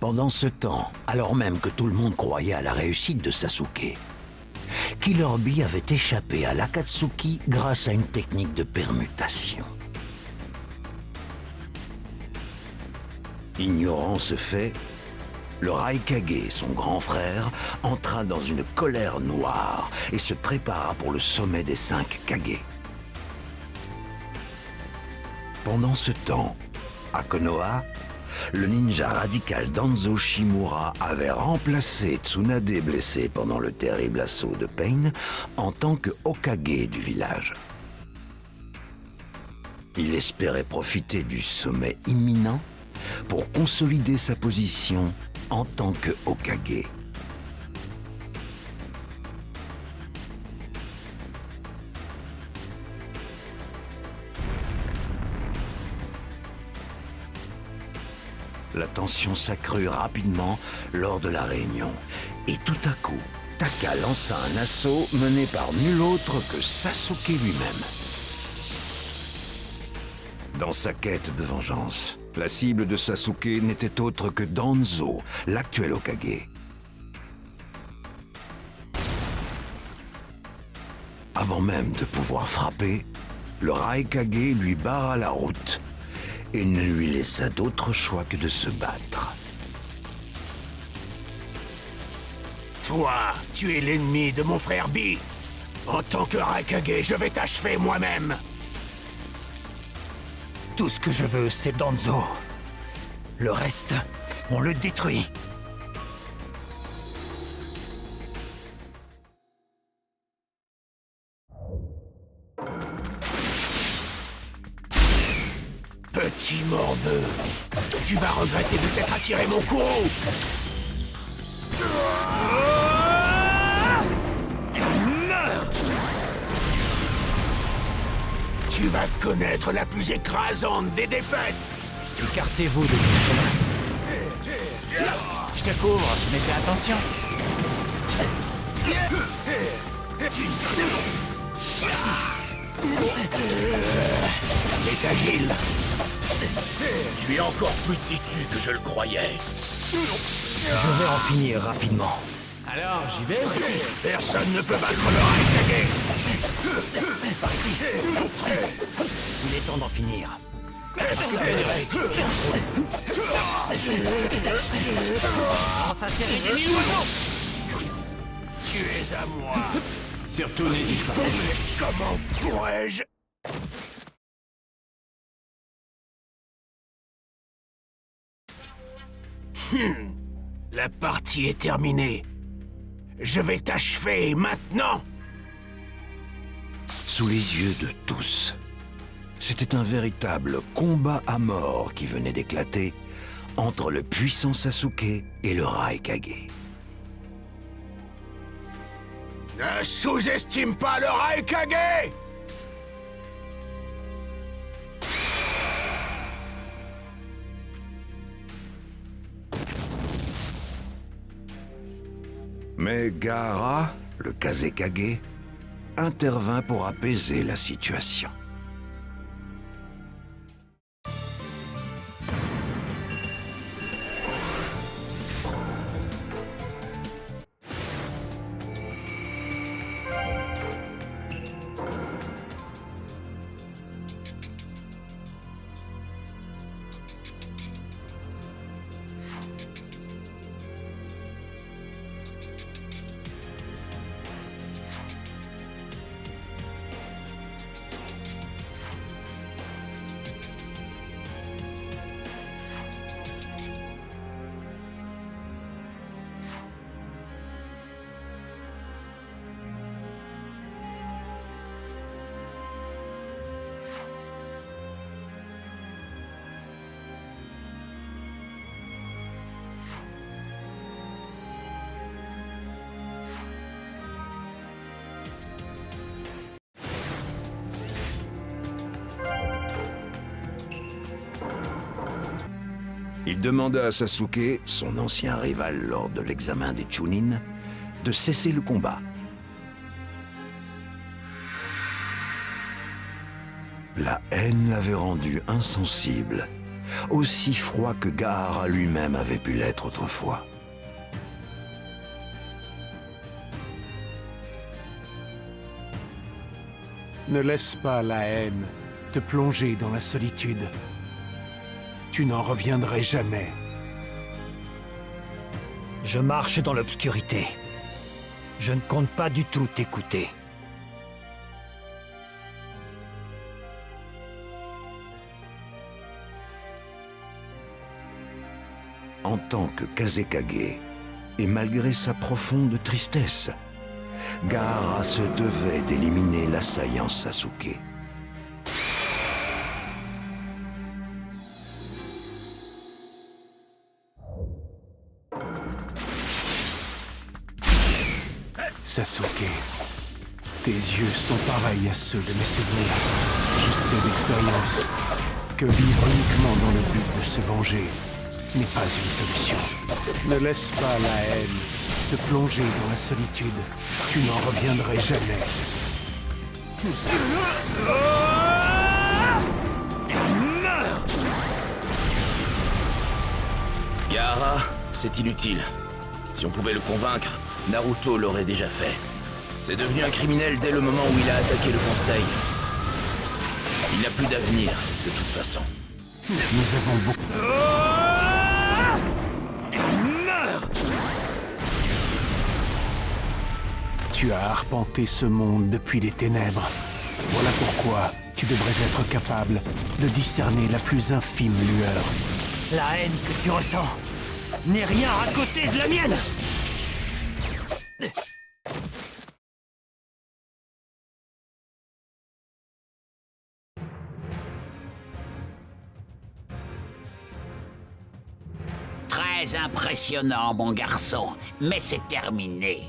Pendant ce temps, alors même que tout le monde croyait à la réussite de Sasuke, Killer Bee avait échappé à l'Akatsuki grâce à une technique de permutation. Ignorant ce fait, le Raikage, son grand frère, entra dans une colère noire et se prépara pour le sommet des 5 Kage. Pendant ce temps, à Konoha, le ninja radical Danzo Shimura avait remplacé Tsunade blessé pendant le terrible assaut de Pain en tant que Hokage du village. Il espérait profiter du sommet imminent pour consolider sa position en tant que Hokage. La tension s'accrut rapidement lors de la réunion, et tout à coup, Taka lança un assaut mené par nul autre que Sasuke lui-même. Dans sa quête de vengeance, la cible de Sasuke n'était autre que Danzo, l'actuel Hokage. Avant même de pouvoir frapper, le Raikage lui barra la route et ne lui laissa d'autre choix que de se battre. Toi, tu es l'ennemi de mon frère Bee. En tant que Raikage, je vais t'achever moi-même. Tout ce que je veux, c'est Danzo. Le reste, on le détruit. Petit morveux, tu vas regretter de t'être attiré mon courroux. Tu vas connaître la plus écrasante des défaites. Écartez-vous de mon chemin. Je te couvre, mais fais attention. Est agile. Tu es encore plus têtu que je le croyais. Je vais en finir rapidement. Alors, j'y vais? Personne ne peut battre le Raikage. Par ici. Il est temps d'en finir. Lance un série des mille oiseaux. Tu es à moi. Surtout n'hésite pas. Comment pourrais-je? La partie est terminée. Je vais t'achever maintenant. Sous les yeux de tous, c'était un véritable combat à mort qui venait d'éclater entre le puissant Sasuke et le Raikage. Ne sous-estime pas le Raikage! Mais Gaara, le Kazekage, intervint pour apaiser la situation. Il demanda à Sasuke, son ancien rival lors de l'examen des Chunin, de cesser le combat. La haine l'avait rendu insensible, aussi froid que Gaara lui-même avait pu l'être autrefois. Ne laisse pas la haine te plonger dans la solitude. Tu n'en reviendrais jamais. Je marche dans l'obscurité. Je ne compte pas du tout t'écouter. En tant que Kazekage, et malgré sa profonde tristesse, Gaara se devait d'éliminer l'assaillant Sasuke. Sasuke, tes yeux sont pareils à ceux de mes souvenirs. Je sais d'expérience que vivre uniquement dans le but de se venger n'est pas une solution. Ne laisse pas la haine te plonger dans la solitude. Tu n'en reviendrais jamais. Gaara, c'est inutile. Si on pouvait le convaincre, Naruto l'aurait déjà fait. C'est devenu un criminel dès le moment où il a attaqué le conseil. Il n'a plus d'avenir, de toute façon. Nous avons beaucoup... Tu as arpenté ce monde depuis les ténèbres. Voilà pourquoi tu devrais être capable de discerner la plus infime lueur. La haine que tu ressens n'est rien à côté de la mienne. Très impressionnant, mon garçon, mais c'est terminé.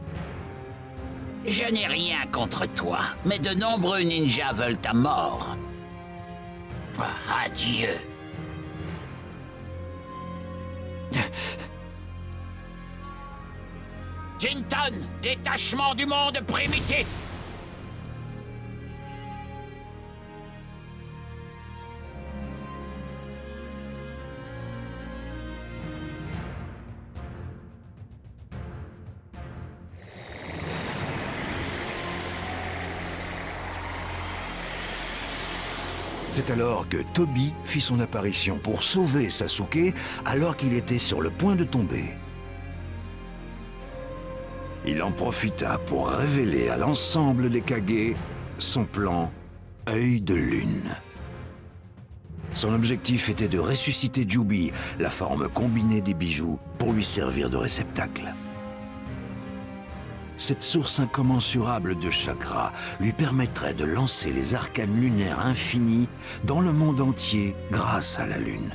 Je n'ai rien contre toi, mais de nombreux ninjas veulent ta mort. Adieu. Jinton, détachement du monde primitif. C'est alors que Tobi fit son apparition pour sauver Sasuke alors qu'il était sur le point de tomber. Il en profita pour révéler à l'ensemble des Kage son plan Œil de Lune. Son objectif était de ressusciter Jubi, la forme combinée des bijoux, pour lui servir de réceptacle. Cette source incommensurable de chakra lui permettrait de lancer les arcanes lunaires infinis dans le monde entier grâce à la Lune.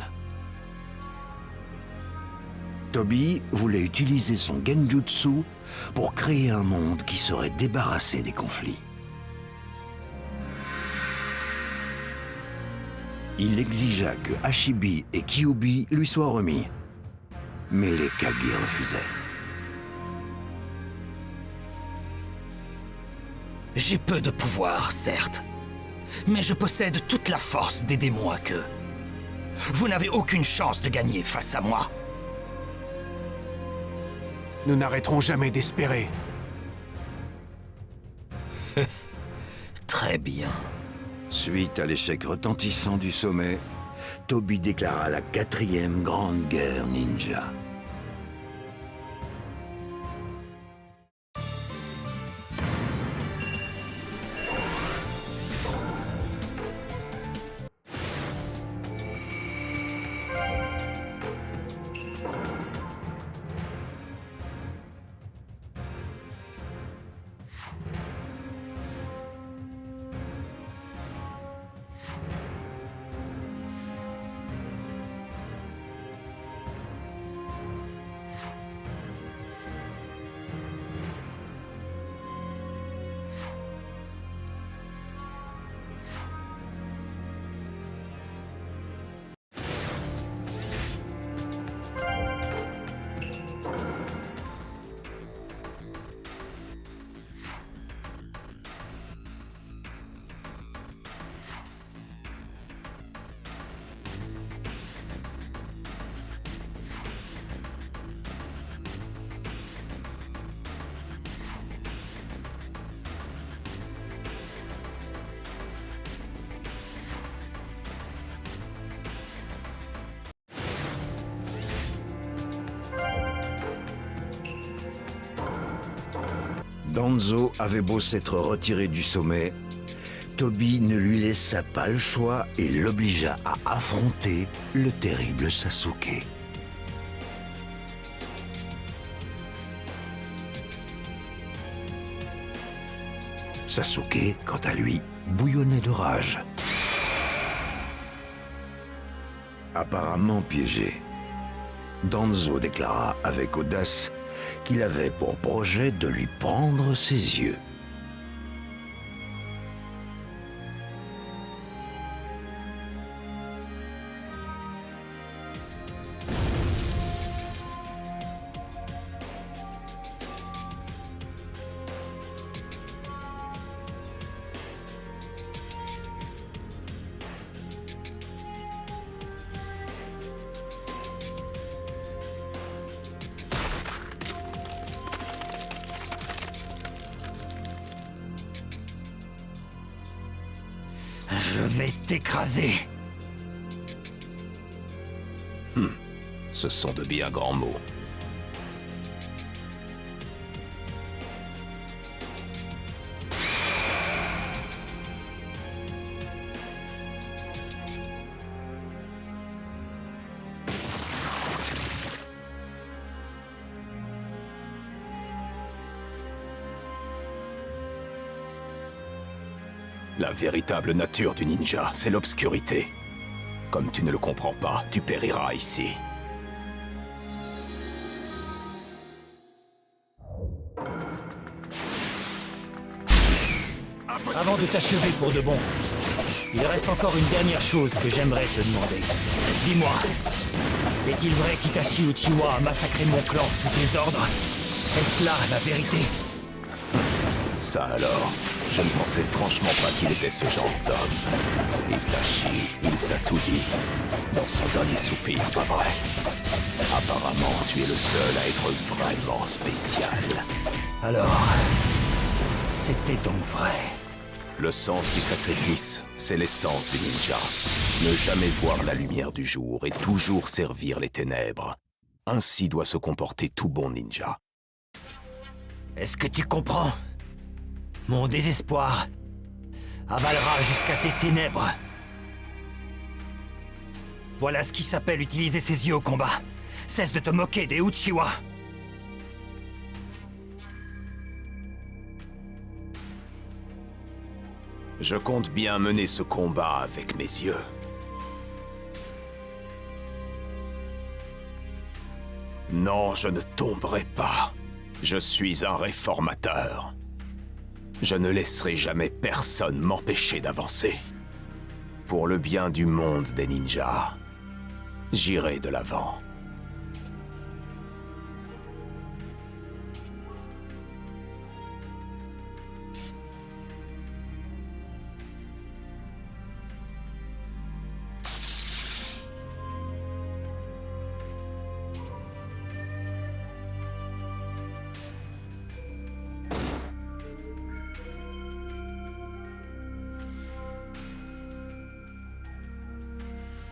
Tobi voulait utiliser son genjutsu pour créer un monde qui serait débarrassé des conflits. Il exigea que Hashibi et Kyuubi lui soient remis, mais les Kage refusèrent. J'ai peu de pouvoir, certes, mais je possède toute la force des démons à queue. Vous n'avez aucune chance de gagner face à moi. Nous n'arrêterons jamais d'espérer. Très bien. Suite à l'échec retentissant du sommet, Tobi déclara la 4e grande guerre ninja. Danzo avait beau s'être retiré du sommet, Toby ne lui laissa pas le choix et l'obligea à affronter le terrible Sasuke. Sasuke, quant à lui, bouillonnait de rage. Apparemment piégé, Danzo déclara avec audace qu'il avait pour projet de lui prendre ses yeux. Je vais t'écraser. Ce sont de bien grands mots. La véritable nature du ninja, c'est l'obscurité. Comme tu ne le comprends pas, tu périras ici. Avant de t'achever pour de bon, il reste encore une dernière chose que j'aimerais te demander. Dis-moi, est-il vrai qu'Itachi Uchiwa a massacré mon clan sous tes ordres? Est-ce là la vérité? Ça alors, je ne pensais franchement pas qu'il était ce genre d'homme. Itachi, il t'a tout dit. Dans son dernier soupir, pas vrai? Apparemment, tu es le seul à être vraiment spécial. Alors, c'était donc vrai. Le sens du sacrifice, c'est l'essence du ninja. Ne jamais voir la lumière du jour et toujours servir les ténèbres. Ainsi doit se comporter tout bon ninja. Est-ce que tu comprends? Mon désespoir avalera jusqu'à tes ténèbres. Voilà ce qui s'appelle utiliser ses yeux au combat. Cesse de te moquer des Uchiwa. Je compte bien mener ce combat avec mes yeux. Non, je ne tomberai pas. Je suis un réformateur. Je ne laisserai jamais personne m'empêcher d'avancer. Pour le bien du monde des ninjas, j'irai de l'avant.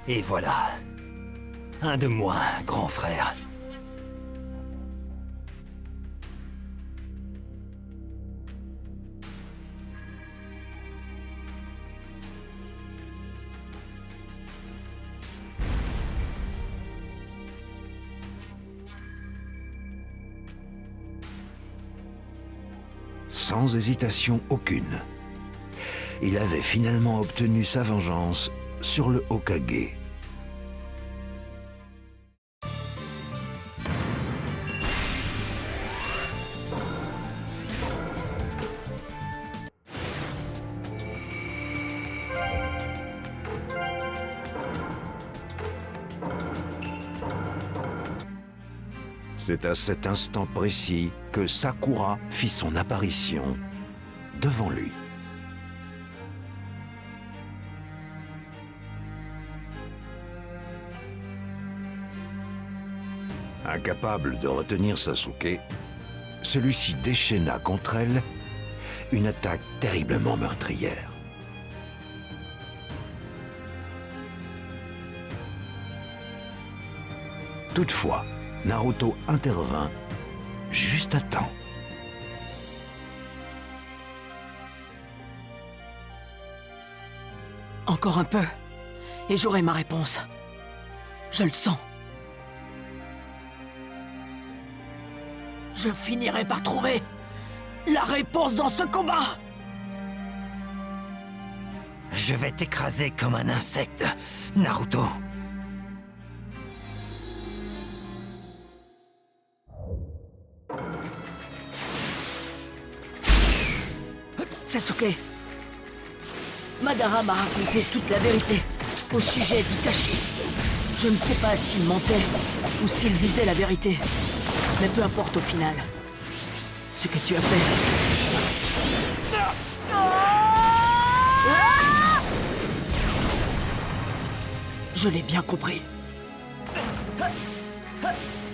Et voilà. Un de moins, grand frère. Sans hésitation aucune, il avait finalement obtenu sa vengeance sur le Hokage. C'est à cet instant précis que Sakura fit son apparition devant lui. Incapable de retenir Sasuke, celui-ci déchaîna contre elle une attaque terriblement meurtrière. Toutefois, Naruto intervint juste à temps. Encore un peu, et j'aurai ma réponse. Je le sens. Je finirai par trouver la réponse dans ce combat. Je vais t'écraser comme un insecte, Naruto. Sasuke, Madara m'a raconté toute la vérité au sujet d'Itachi. Je ne sais pas s'il mentait ou s'il disait la vérité, mais peu importe au final. Ce que tu as fait. Je l'ai bien compris.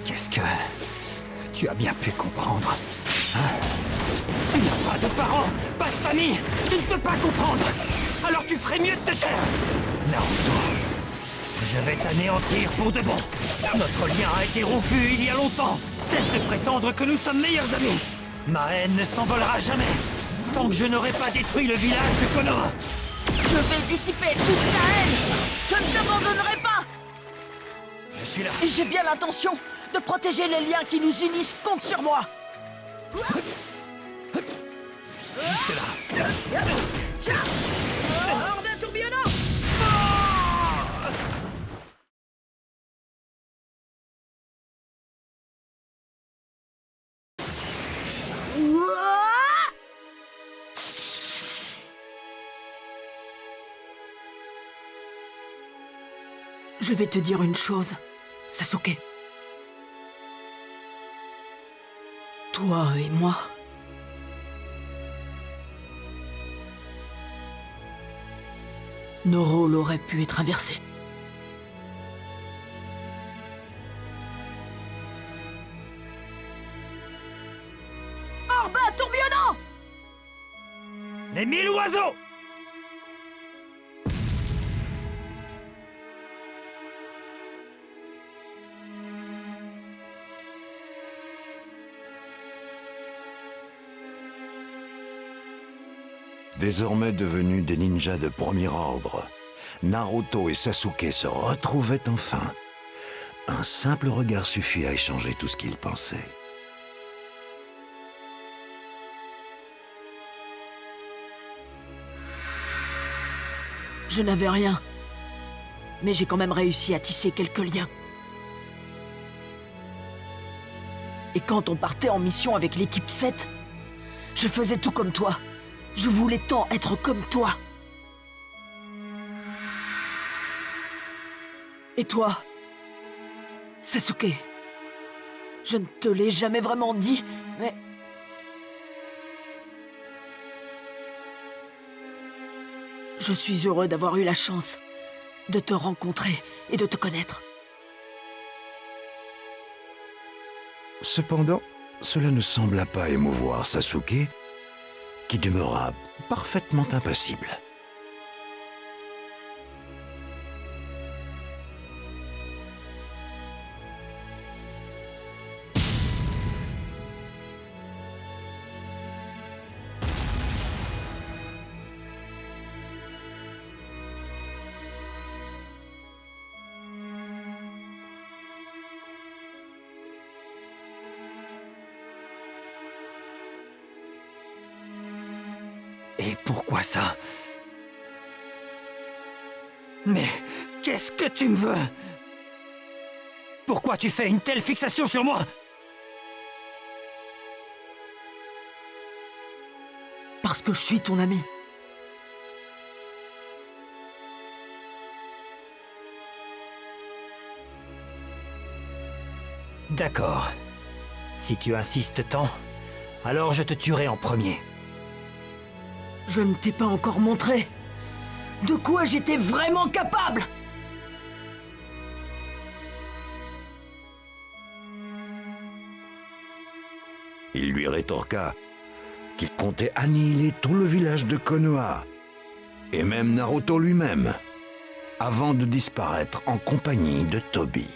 Qu'est-ce que tu as bien pu comprendre, hein? Tu n'as pas de parents, pas de famille. Tu ne peux pas comprendre. Alors tu ferais mieux de te taire. Naruto, je vais t'anéantir pour de bon. Notre lien a été rompu il y a longtemps. Cesse de prétendre que nous sommes meilleurs amis. Ma haine ne s'envolera jamais tant que je n'aurai pas détruit le village de Konoha. Je vais dissiper toute ta haine. Je ne t'abandonnerai pas. Je suis là. Et j'ai bien l'intention de protéger les liens qui nous unissent. Compte sur moi. Juste là. Tiens, hors d'un tourbillonnant. Je vais te dire une chose, Sasuke. Toi et moi... nos rôles auraient pu être inversés. Hors bas, tourbillonnant! Les 1000 oiseaux! Désormais devenus des ninjas de premier ordre, Naruto et Sasuke se retrouvaient enfin. Un simple regard suffit à échanger tout ce qu'ils pensaient. Je n'avais rien. Mais j'ai quand même réussi à tisser quelques liens. Et quand on partait en mission avec l'équipe 7, je faisais tout comme toi. Je voulais tant être comme toi. Et toi, Sasuke, je ne te l'ai jamais vraiment dit, mais... je suis heureux d'avoir eu la chance de te rencontrer et de te connaître. Cependant, cela ne sembla pas émouvoir Sasuke, qui demeura parfaitement impassible. Et pourquoi ça? Mais qu'est-ce que tu me veux? Pourquoi tu fais une telle fixation sur moi? Parce que je suis ton ami. D'accord. Si tu insistes tant, alors je te tuerai en premier. Je ne t'ai pas encore montré de quoi j'étais vraiment capable. Il lui rétorqua qu'il comptait annihiler tout le village de Konoha, et même Naruto lui-même, avant de disparaître en compagnie de Tobi.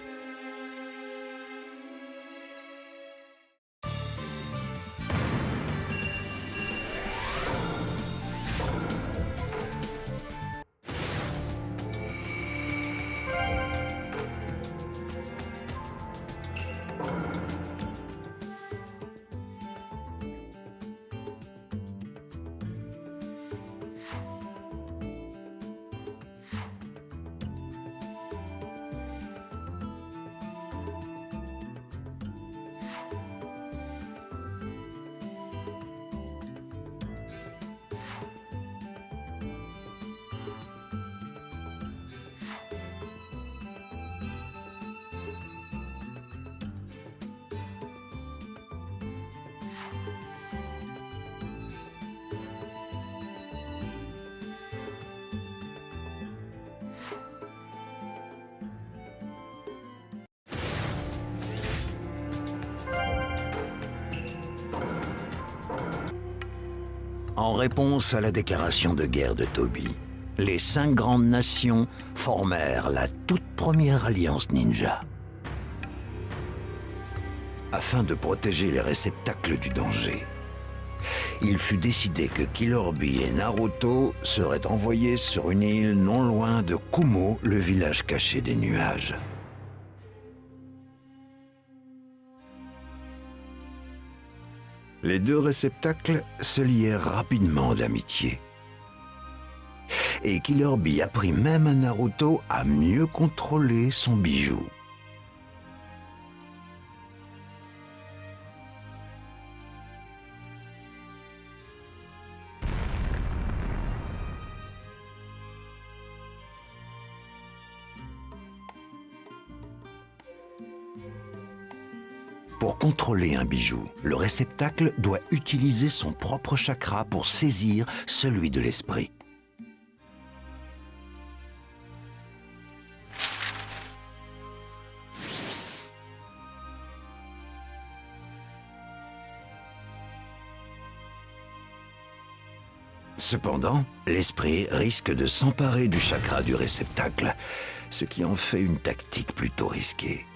En réponse à la déclaration de guerre de Toby, les 5 grandes nations formèrent la toute première alliance ninja. Afin de protéger les réceptacles du danger, il fut décidé que Killer Bee et Naruto seraient envoyés sur une île non loin de Kumo, le village caché des nuages. Les 2 réceptacles se lièrent rapidement d'amitié. Et Killer Bee apprit même à Naruto à mieux contrôler son bijou. Pour contrôler un bijou, le réceptacle doit utiliser son propre chakra pour saisir celui de l'esprit. Cependant, l'esprit risque de s'emparer du chakra du réceptacle, ce qui en fait une tactique plutôt risquée.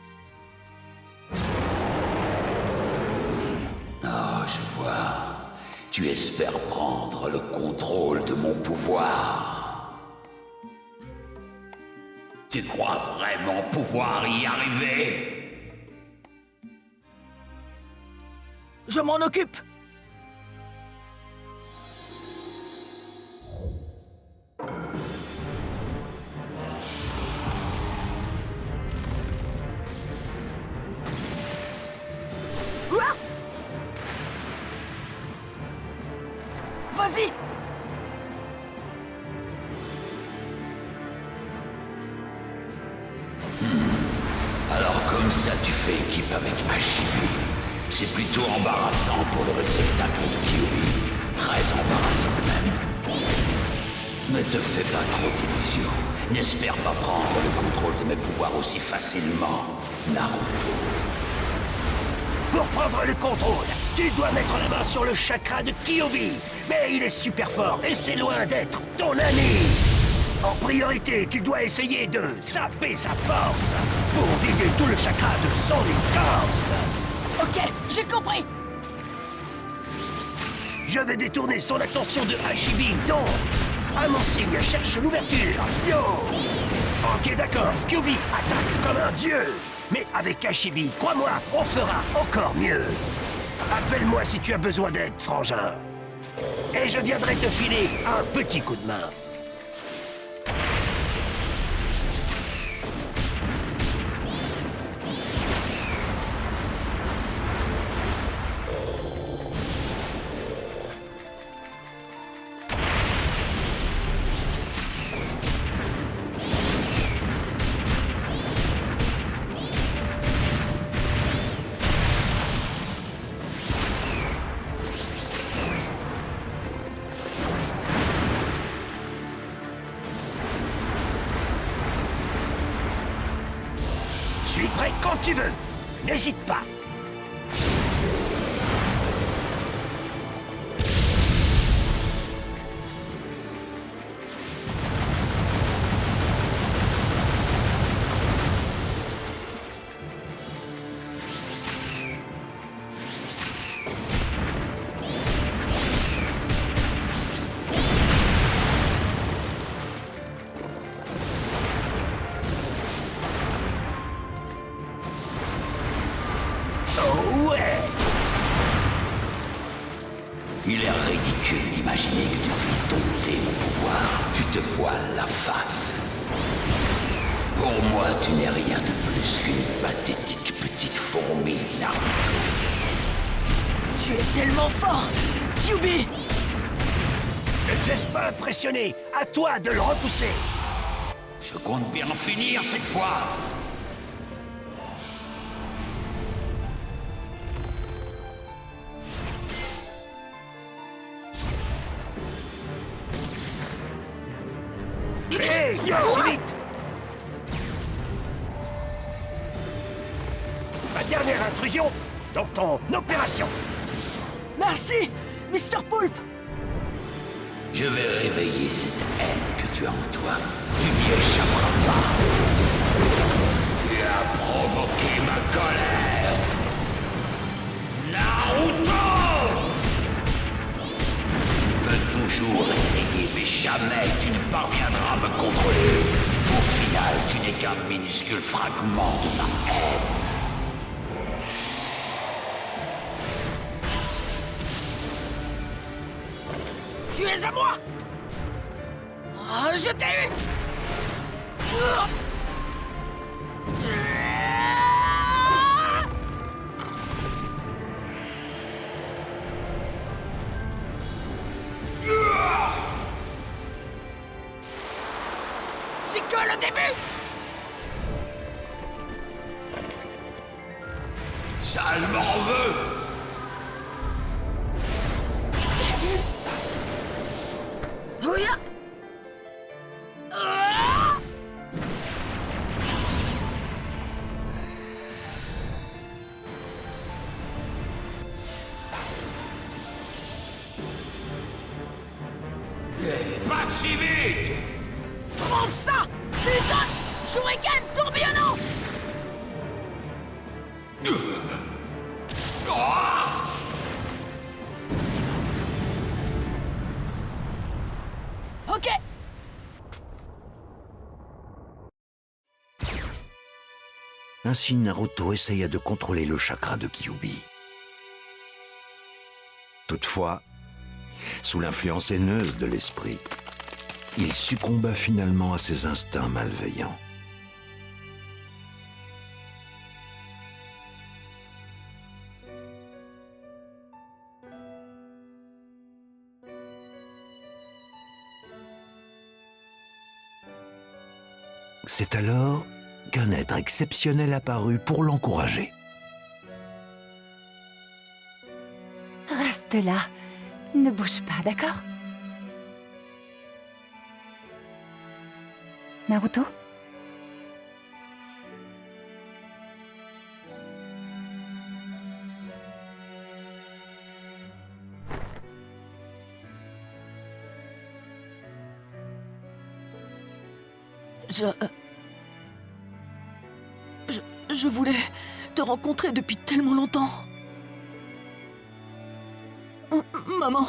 Oh, je vois. Tu espères prendre le contrôle de mon pouvoir. Tu crois vraiment pouvoir y arriver? Je m'en occupe. Ouah! Vas-y! Alors comme ça tu fais équipe avec Hashibi. C'est plutôt embarrassant pour le réceptacle de Kyuubi. Très embarrassant même. Ne te fais pas trop d'illusions. N'espère pas prendre le contrôle de mes pouvoirs aussi facilement, Naruto. Pour prendre le contrôle, tu dois mettre la main sur le chakra de Kyuubi. Mais il est super fort et c'est loin d'être ton ami. En priorité, tu dois essayer de saper sa force pour vider tout le chakra de son écorce. Ok, j'ai compris. Je vais détourner son attention de Hashibi, donc, à mon signe, cherche l'ouverture. Yo! Ok, d'accord, Kyuubi attaque comme un dieu. Mais avec Hashibi, crois-moi, on fera encore mieux. Appelle-moi si tu as besoin d'aide, frangin. Et je viendrai te filer un petit coup de main. Je suis prêt quand tu veux. N'hésite pas. Oh ouais! Il est ridicule d'imaginer que tu puisses dompter mon pouvoir. Tu te voiles la face. Pour moi, tu n'es rien de plus qu'une pathétique petite fourmi, Naruto. Tu es tellement fort, Kyuubi. Ne te laisse pas impressionner. À toi de le repousser. Je compte bien en finir cette fois. Hé, pas si vite! Ma dernière intrusion dans ton opération. Merci, Mr. Poulpe. Je vais réveiller cette haine que tu as en toi. Tu n'y échapperas pas. Tu as provoqué ma colère. Naruto! Tu peux toujours essayer, mais jamais tu ne parviendras à me contrôler. Au final, tu n'es qu'un minuscule fragment de ma haine. Tu es à moi! Oh, je t'ai eu! C'est que le début! Ça m'en veut! Ouya! Pas si vite! Prends ça! Putain! Shuriken tourbillonnant! Ok! Ainsi, Naruto essaya de contrôler le chakra de Kyuubi. Toutefois, sous l'influence haineuse de l'esprit, il succomba finalement à ses instincts malveillants. C'est alors qu'un être exceptionnel apparut pour l'encourager. Reste là. Ne bouge pas, d'accord? Naruto? Je voulais te rencontrer depuis tellement longtemps. Maman.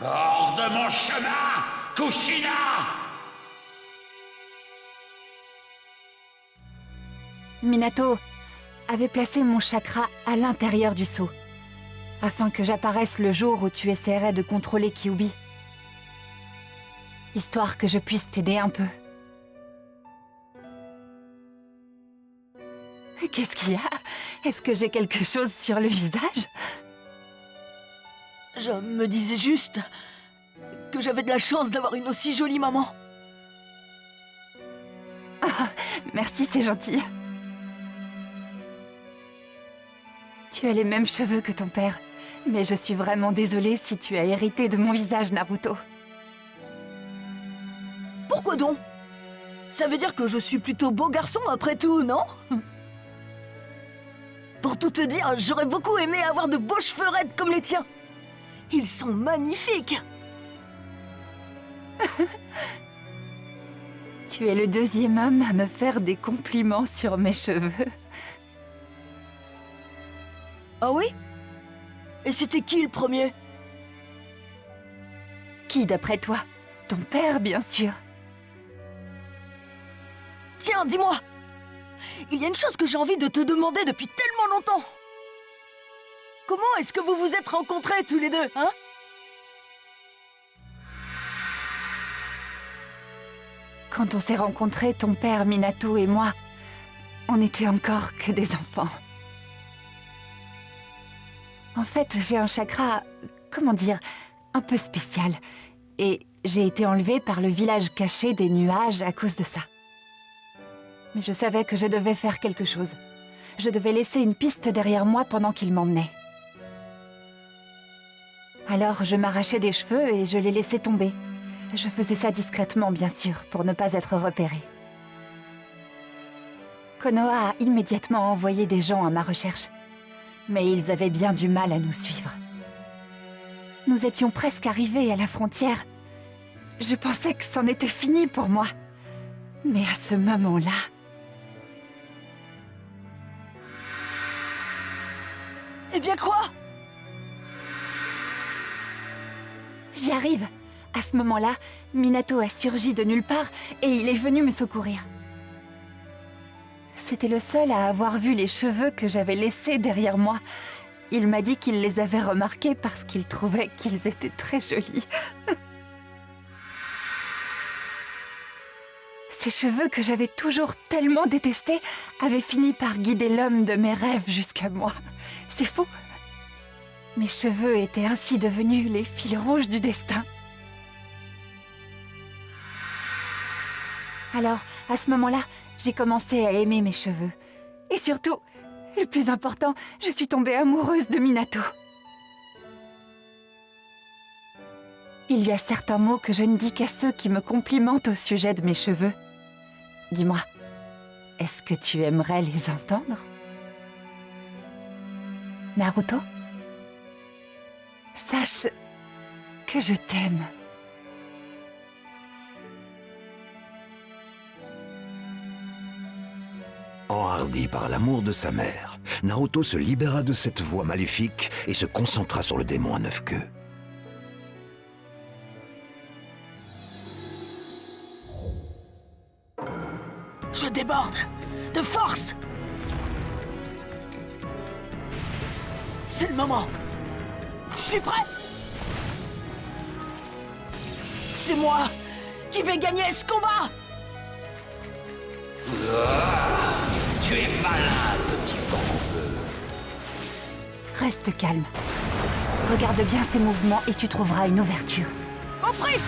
Hors de mon chemin, Kushina! Minato avait placé mon chakra à l'intérieur du seau, afin que j'apparaisse le jour où tu essaierais de contrôler Kyuubi. Histoire que je puisse t'aider un peu. Qu'est-ce qu'il y a? Est-ce que j'ai quelque chose sur le visage? Je me disais juste que j'avais de la chance d'avoir une aussi jolie maman. Ah, merci, c'est gentil. Tu as les mêmes cheveux que ton père, mais je suis vraiment désolée si tu as hérité de mon visage, Naruto. Pourquoi donc? Ça veut dire que je suis plutôt beau garçon après tout, non? Pour tout te dire, j'aurais beaucoup aimé avoir de beaux cheveux raides comme les tiens. Ils sont magnifiques. Tu es le deuxième homme à me faire des compliments sur mes cheveux. Ah oui? Et c'était qui le premier? Qui d'après toi? Ton père, bien sûr. Tiens, dis-moi. Il y a une chose que j'ai envie de te demander depuis tellement longtemps. Comment est-ce que vous vous êtes rencontrés tous les deux, hein? Quand on s'est rencontrés, ton père, Minato et moi, on n'était encore que des enfants. En fait, j'ai un chakra, comment dire, un peu spécial. Et j'ai été enlevée par le village caché des nuages à cause de ça. Mais je savais que je devais faire quelque chose. Je devais laisser une piste derrière moi pendant qu'il m'emmenait. Alors je m'arrachais des cheveux et je les laissais tomber. Je faisais ça discrètement, bien sûr, pour ne pas être repérée. Konoha a immédiatement envoyé des gens à ma recherche. Mais ils avaient bien du mal à nous suivre. Nous étions presque arrivés à la frontière. Je pensais que c'en était fini pour moi. Mais à ce moment-là... Eh bien quoi? J'y arrive. À ce moment-là, Minato a surgi de nulle part et il est venu me secourir. C'était le seul à avoir vu les cheveux que j'avais laissés derrière moi. Il m'a dit qu'il les avait remarqués parce qu'il trouvait qu'ils étaient très jolis. Ces cheveux que j'avais toujours tellement détestés avaient fini par guider l'homme de mes rêves jusqu'à moi. C'est fou. Mes cheveux étaient ainsi devenus les fils rouges du destin. Alors, à ce moment-là, j'ai commencé à aimer mes cheveux. Et surtout, le plus important, je suis tombée amoureuse de Minato. Il y a certains mots que je ne dis qu'à ceux qui me complimentent au sujet de mes cheveux. Dis-moi, est-ce que tu aimerais les entendre? Naruto? Sache que je t'aime. Enhardi par l'amour de sa mère, Naruto se libéra de cette voix maléfique et se concentra sur le démon à 9 queues. Je déborde de force. C'est le moment. Je suis prêt. C'est moi qui vais gagner ce combat. Tu es malin, petit banqueux. Reste calme. Regarde bien ces mouvements et tu trouveras une ouverture. Compris.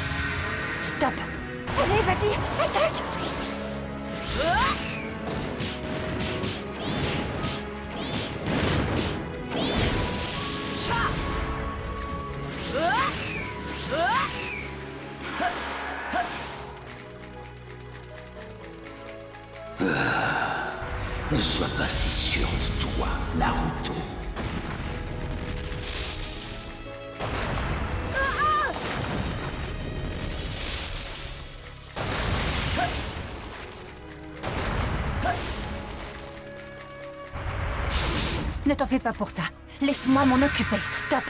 Stop. Allez, vas-y, attaque. Ne sois pas si sûr de toi, Naruto. Ne t'en fais pas pour ça. Laisse-moi m'en occuper. Stop.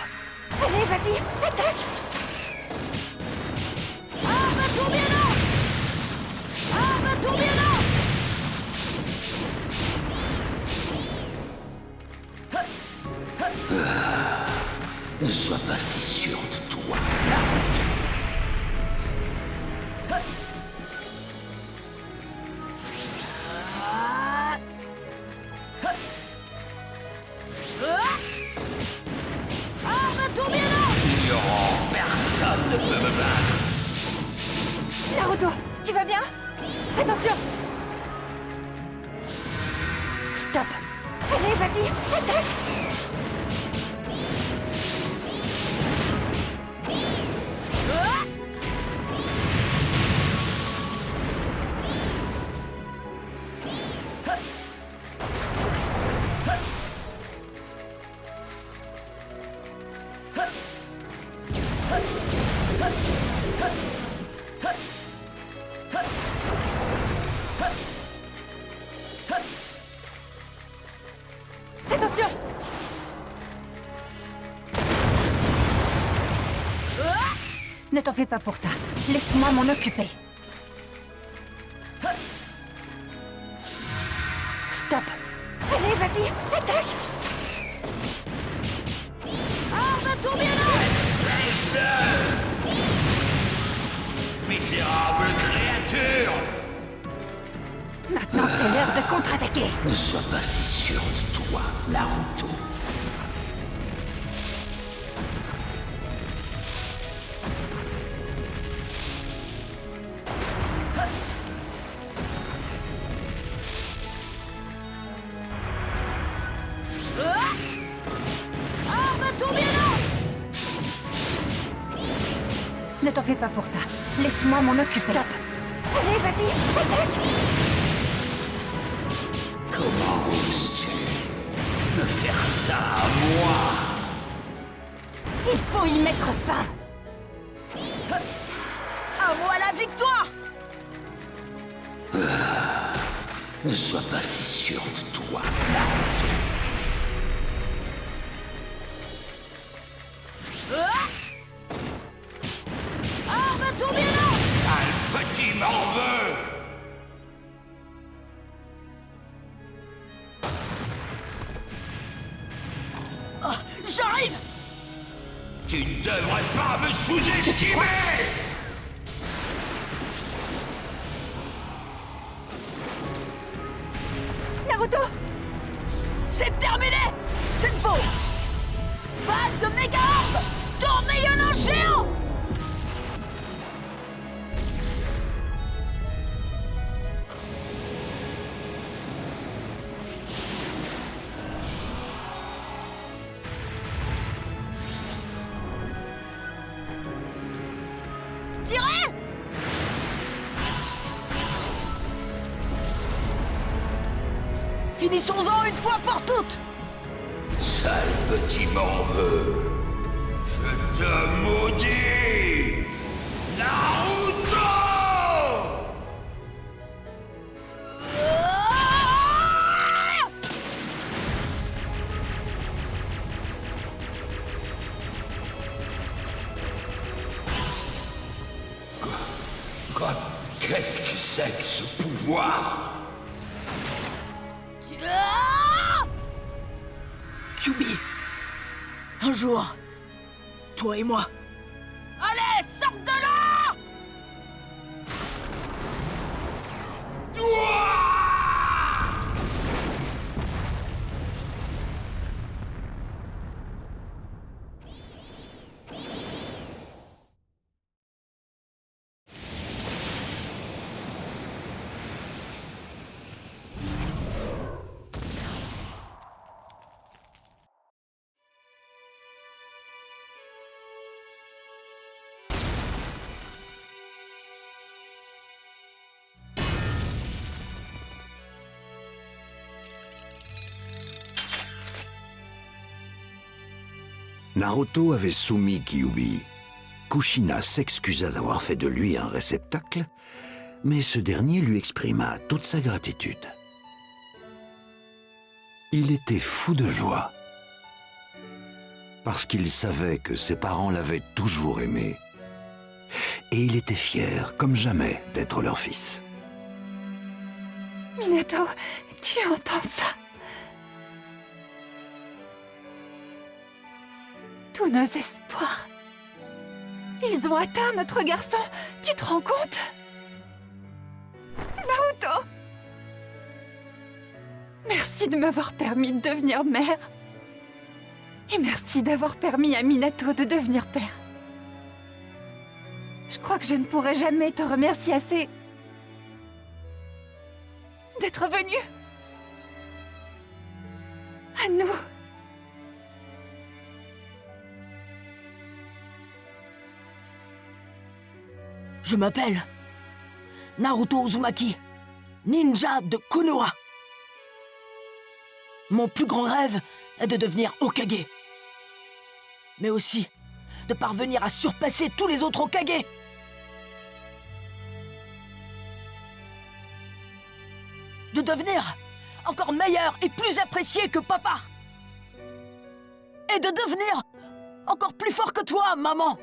Allez, vas-y, attaque. Ne sois pas si sûr de toi, Naruto. Ignorant, personne ne peut me vaincre. Naruto, tu vas bien? Attention. Stop. Allez, vas-y, attaque. Attention. Ne t'en fais pas pour ça. Laisse-moi m'en occuper. Stop. Allez, vas-y, attaque. Espèce de... misérable créature! Maintenant, c'est l'heure de contre-attaquer. Ne sois pas si sûr de toi, Naruto. Ne t'en fais pas pour ça. Laisse-moi m'en occuper. Stop. Allez, vas-y, attaque. Comment oses-tu me faire ça à moi? Il faut y mettre fin. À moi la victoire! Ne sois pas si sûr de toi, Arme tourbillonnante! Sale petit morveux! J'arrive! Tu ne devrais pas me sous-estimer! Naruto! C'est terminé! Senpo! Vague de méga orbe! Tourbillonnant géant! Tirez! Finissons-en une fois pour toutes! Sale petit morveux! Je te maudis! Naruto! Qu'est-ce que c'est que ce pouvoir? Kyuubi, un jour, toi et moi. Allez, sors de là! Naruto avait soumis Kyuubi. Kushina s'excusa d'avoir fait de lui un réceptacle, mais ce dernier lui exprima toute sa gratitude. Il était fou de joie, parce qu'il savait que ses parents l'avaient toujours aimé, et il était fier, comme jamais, d'être leur fils. Minato, tu entends ça? Tous nos espoirs. Ils ont atteint notre garçon. Tu te rends compte? Naruto! Merci de m'avoir permis de devenir mère. Et merci d'avoir permis à Minato de devenir père. Je crois que je ne pourrai jamais te remercier assez d'être venu à nous. Je m'appelle Naruto Uzumaki, ninja de Konoha. Mon plus grand rêve est de devenir Hokage. Mais aussi de parvenir à surpasser tous les autres Hokage. De devenir encore meilleur et plus apprécié que papa. Et de devenir encore plus fort que toi, maman.